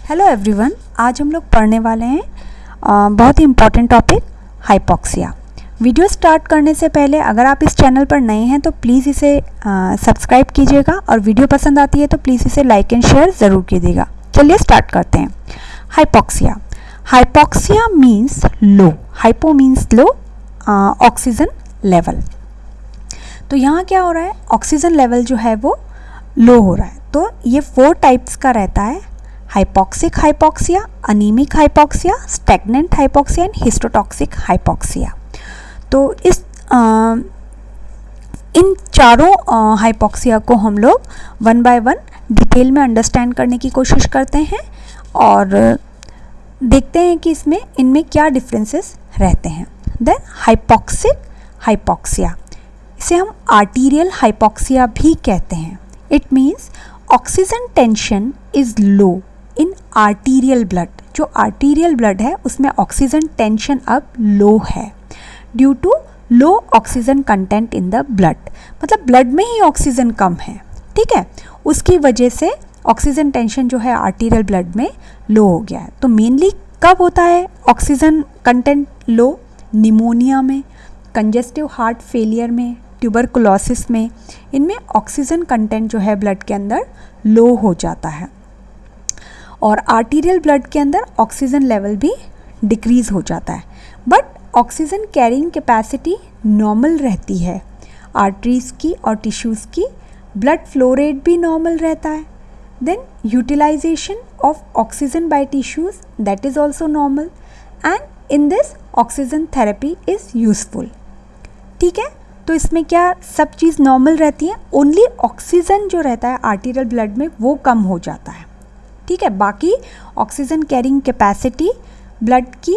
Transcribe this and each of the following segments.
Hello everyone, आज हम लोग पढ़ने वाले हैं बहुत ही important topic hypoxia. Video start करने से पहले अगर आप इस चैनल पर नए हैं तो प्लीज़ इसे सब्सक्राइब कीजिएगा और वीडियो पसंद आती है तो प्लीज़ इसे लाइक एंड शेयर ज़रूर कीजिएगा। चलिए स्टार्ट करते हैं। Hypoxia, hypoxia means low, hypo means low, oxygen level. तो यहाँ क्या हो रहा है, ऑक्सीजन लेवल जो है वो लो हो रहा है। तो ये 4 टाइप्स का रहता है: hypoxic hypoxia, anaemic hypoxia, stagnant hypoxia and histotoxic hypoxia. तो इन चारों हाइपॉक्सिया को हम लोग 1 बाय 1 डिटेल में अंडरस्टैंड करने की कोशिश करते हैं और देखते हैं कि इनमें क्या डिफरेंसेस रहते हैं। देन हाइपॉक्सिक हाइपॉक्सिया, इसे हम आर्टीरियल हाइपॉक्सिया भी कहते हैं। It means oxygen tension is low in arterial blood. जो आर्टीरियल ब्लड है उसमें ऑक्सीजन टेंशन अब लो है due to low oxygen content in the blood. मतलब ब्लड में ही ऑक्सीजन कम है, ठीक है, उसकी वजह से ऑक्सीजन टेंशन जो है आर्टीरियल ब्लड में लो हो गया है। तो मेनली कब होता है ऑक्सीजन कंटेंट लो? निमोनिया में, कंजेस्टिव हार्ट फेलियर में, ट्यूबरकुलोसिस में, इनमें ऑक्सीजन कंटेंट जो है ब्लड के अंदर लो हो जाता है और आर्टीरियल ब्लड के अंदर ऑक्सीजन लेवल भी डिक्रीज़ हो जाता है। But oxygen carrying capacity normal रहती है, आर्टरीज़ की और टिश्यूज़ की। ब्लड फ्लो रेट भी नॉर्मल रहता है। Then utilization of oxygen by tissues, that is also normal, and in this oxygen therapy is useful. ठीक है, तो इसमें क्या सब चीज़ नॉर्मल रहती है, ओनली ऑक्सीजन जो रहता है आर्टीरियल ब्लड में वो कम हो जाता है। ठीक है, बाकी ऑक्सीजन कैरिंग कैपेसिटी ब्लड की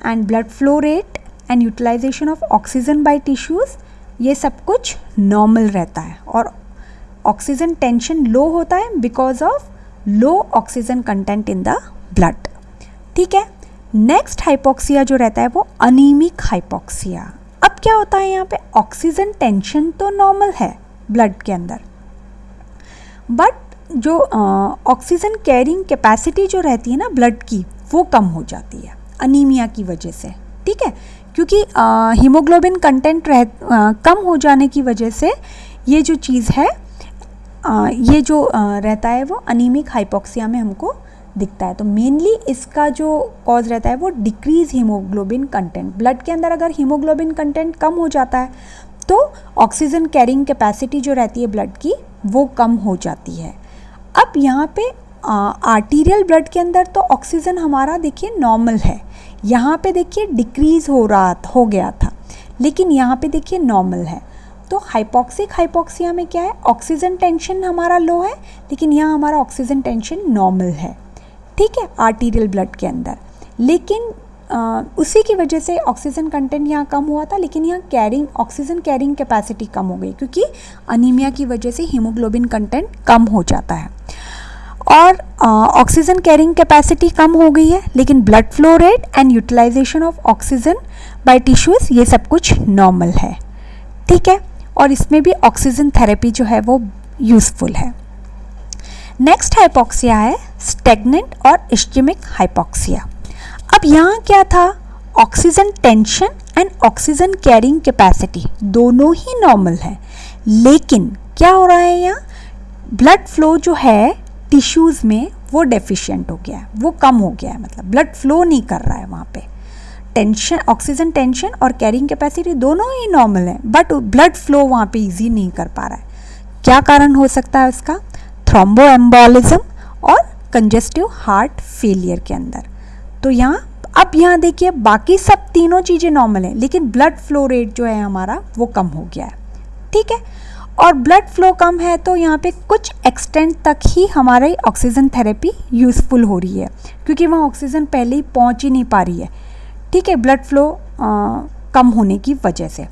and blood flow rate and utilization of oxygen by tissues, ये सब कुछ नॉर्मल रहता है और ऑक्सीजन टेंशन लो होता है because of low oxygen content in the blood. ठीक है, नेक्स्ट हाइपॉक्सिया जो रहता है वो अनीमिक हाइपॉक्सिया। अब क्या होता है यहाँ पे, ऑक्सीजन टेंशन तो नॉर्मल है ब्लड के अंदर, बट जो ऑक्सीजन कैरिंग कैपेसिटी जो रहती है ना ब्लड की, वो कम हो जाती है अनीमिया की वजह से। ठीक है, क्योंकि हीमोग्लोबिन कंटेंट कम हो जाने की वजह से ये जो चीज़ है, ये जो रहता है वो अनीमिक हाइपॉक्सिया में हमको दिखता है। तो मेनली इसका जो कॉज रहता है वो डिक्रीज हीमोग्लोबिन कंटेंट। ब्लड के अंदर अगर हीमोग्लोबिन कंटेंट कम हो जाता है तो ऑक्सीजन कैरिंग कैपेसिटी जो रहती है ब्लड की वो कम हो जाती है। अब यहाँ पे आर्टीरियल ब्लड के अंदर तो ऑक्सीजन हमारा देखिए नॉर्मल है, यहाँ पे देखिए डिक्रीज़ हो गया था, लेकिन यहाँ पे देखिए नॉर्मल है। तो हाइपॉक्सिक हाइपॉक्सिया में क्या है, ऑक्सीजन टेंशन हमारा लो है लेकिन यहाँ हमारा ऑक्सीजन टेंशन नॉर्मल है। ठीक है, आर्टीरियल ब्लड के अंदर, लेकिन उसी की वजह से ऑक्सीजन कंटेंट यहाँ कम हुआ था, लेकिन यहाँ ऑक्सीजन कैरिंग कैपेसिटी कम हो गई क्योंकि अनीमिया की वजह से हीमोग्लोबिन कंटेंट कम हो जाता है और ऑक्सीजन कैरिंग कैपेसिटी कम हो गई है, लेकिन blood flow rate and utilization of oxygen by tissues ये सब कुछ नॉर्मल है। ठीक है, और इसमें भी ऑक्सीजन थेरेपी जो है वो यूज़फुल है। नेक्स्ट हाइपॉक्सिया है स्टैग्नेंट और इस्केमिक हाइपॉक्सिया। अब यहाँ क्या था, oxygen tension and oxygen carrying capacity दोनों ही नॉर्मल है, लेकिन क्या हो रहा है यहाँ, ब्लड फ्लो जो है टिश्यूज़ में वो डेफिशिएंट हो गया है, वो कम हो गया है, मतलब ब्लड फ्लो नहीं कर रहा है वहाँ पे। टेंशन, ऑक्सीजन टेंशन और कैरिंग कैपेसिटी दोनों ही नॉर्मल है, बट ब्लड फ्लो वहाँ पे इजी नहीं कर पा रहा है। क्या कारण हो सकता है उसका, थ्रोम्बोएम्बोलिज्म और कंजेस्टिव हार्ट फेलियर के अंदर। तो अब यहाँ देखिए बाकी सब तीनों चीज़ें नॉर्मल है, लेकिन ब्लड फ्लो रेट जो है हमारा वो कम हो गया है। ठीक है, और ब्लड फ्लो कम है तो यहाँ पे कुछ एक्सटेंट तक ही हमारी ऑक्सीजन थेरेपी यूज़फुल हो रही है क्योंकि वहाँ ऑक्सीजन पहले ही पहुँच ही नहीं पा रही है। ठीक है, ब्लड फ्लो कम होने की वजह से,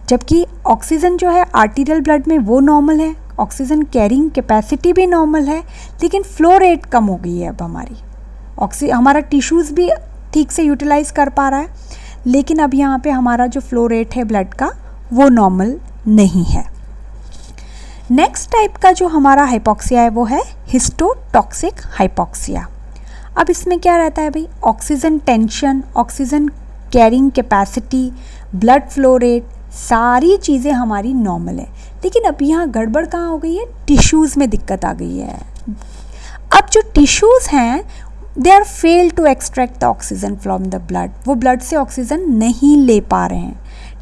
जबकि ऑक्सीजन जो है आर्टीरियल ब्लड में वो नॉर्मल है, ऑक्सीजन कैरिंग कैपेसिटी भी नॉर्मल है, लेकिन फ्लो रेट कम हो गई है। अब हमारा टिश्यूज़ भी ठीक से यूटिलाइज़ कर पा रहा है, लेकिन अब यहाँ पे हमारा जो फ्लो रेट है ब्लड का वो नॉर्मल नहीं है। नेक्स्ट टाइप का जो हमारा हाइपॉक्सिया है वो है हिस्टोटॉक्सिक हाइपॉक्सिया। अब इसमें क्या रहता है भाई, oxygen tension, oxygen carrying capacity, blood flow rate, सारी चीज़ें हमारी नॉर्मल है। लेकिन अब यहाँ गड़बड़ कहाँ हो गई है, टिश्यूज़ में दिक्कत आ गई है। अब जो टिश्यूज़ हैं they are fail to extract the oxygen from the blood, वो ब्लड से ऑक्सीजन नहीं ले पा रहे हैं।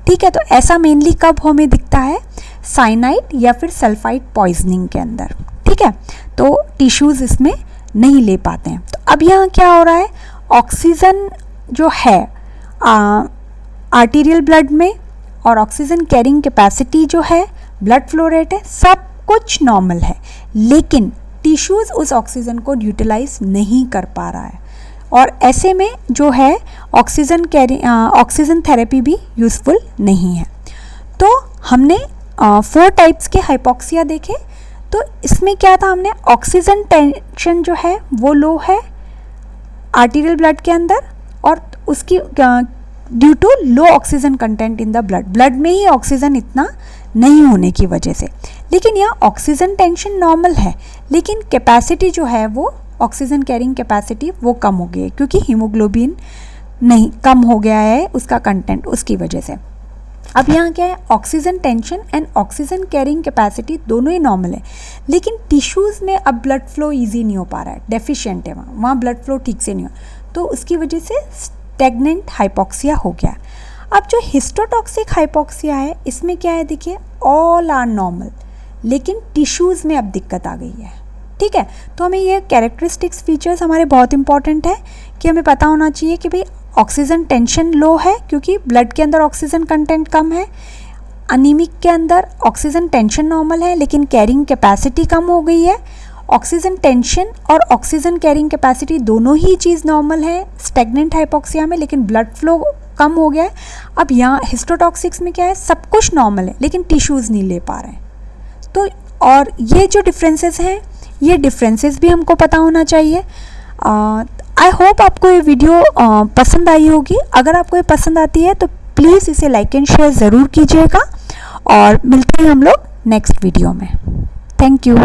ठीक है, तो ऐसा मेनली कब हमें दिखता है, साइनाइड या फिर सल्फाइड पॉइजनिंग के अंदर। ठीक है, तो टिश्यूज़ इसमें नहीं ले पाते हैं। तो अब यहाँ क्या हो रहा है, ऑक्सीजन जो है आर्टीरियल ब्लड में और ऑक्सीजन कैरिंग कैपेसिटी जो है, ब्लड फ्लो रेट है, सब कुछ नॉर्मल है, लेकिन टिश्यूज़ उस ऑक्सीजन को यूटिलाइज नहीं कर पा रहा है। और ऐसे में जो है ऑक्सीजन थेरेपी भी यूज़फुल नहीं है। तो हमने 4 टाइप्स के हाइपोक्सिया देखे। तो इसमें क्या था, हमने ऑक्सीजन टेंशन जो है वो लो है आर्टीरियल ब्लड के अंदर, और उसकी due to low oxygen content in the blood में ही ऑक्सीजन इतना नहीं होने की वजह से। लेकिन यहाँ ऑक्सीजन टेंशन नॉर्मल है, लेकिन कैपेसिटी जो है वो ऑक्सीजन कैरिंग कैपेसिटी वो कम हो गई है, क्योंकि हीमोग्लोबिन नहीं कम हो गया है उसका कंटेंट, उसकी वजह से। अब यहाँ क्या है, oxygen tension and oxygen carrying capacity दोनों ही नॉर्मल है, लेकिन टिश्यूज़ में अब ब्लड फ्लो ईजी नहीं हो पा रहा है, डेफिशिएंट है वहाँ ब्लड फ्लो ठीक से नहीं हो, तो उसकी वजह से स्टैग्नेंट हाइपोक्सिया हो गया। अब जो हिस्टोटॉक्सिक हाइपोक्सिया है, इसमें क्या है, देखिए ऑल आर नॉर्मल, लेकिन टिश्यूज़ में अब दिक्कत आ गई है। ठीक है, तो हमें ये कैरेक्टरिस्टिक्स फीचर्स हमारे बहुत इंपॉर्टेंट है कि हमें पता होना चाहिए कि भाई ऑक्सीजन टेंशन लो है क्योंकि ब्लड के अंदर ऑक्सीजन कंटेंट कम है, अनीमिक के अंदर ऑक्सीजन टेंशन नॉर्मल है लेकिन कैरिंग कैपेसिटी कम हो गई है। ऑक्सीजन टेंशन और ऑक्सीजन कैरिंग कैपेसिटी दोनों ही चीज़ नॉर्मल है स्टैग्नेंट हाइपोक्सिया में, लेकिन ब्लड फ्लो कम हो गया है। अब यहाँ हिस्टोटॉक्सिक्स में क्या है, सब कुछ नॉर्मल है लेकिन टिश्यूज़ नहीं ले पा रहे हैं। तो और ये जो डिफरेंसेस हैं, ये डिफरेंसेस भी हमको पता होना चाहिए। आई होप आपको ये वीडियो पसंद आई होगी। अगर आपको ये पसंद आती है तो प्लीज़ इसे लाइक एंड शेयर ज़रूर कीजिएगा, और मिलते हैं हम लोग नेक्स्ट वीडियो में। Thank you.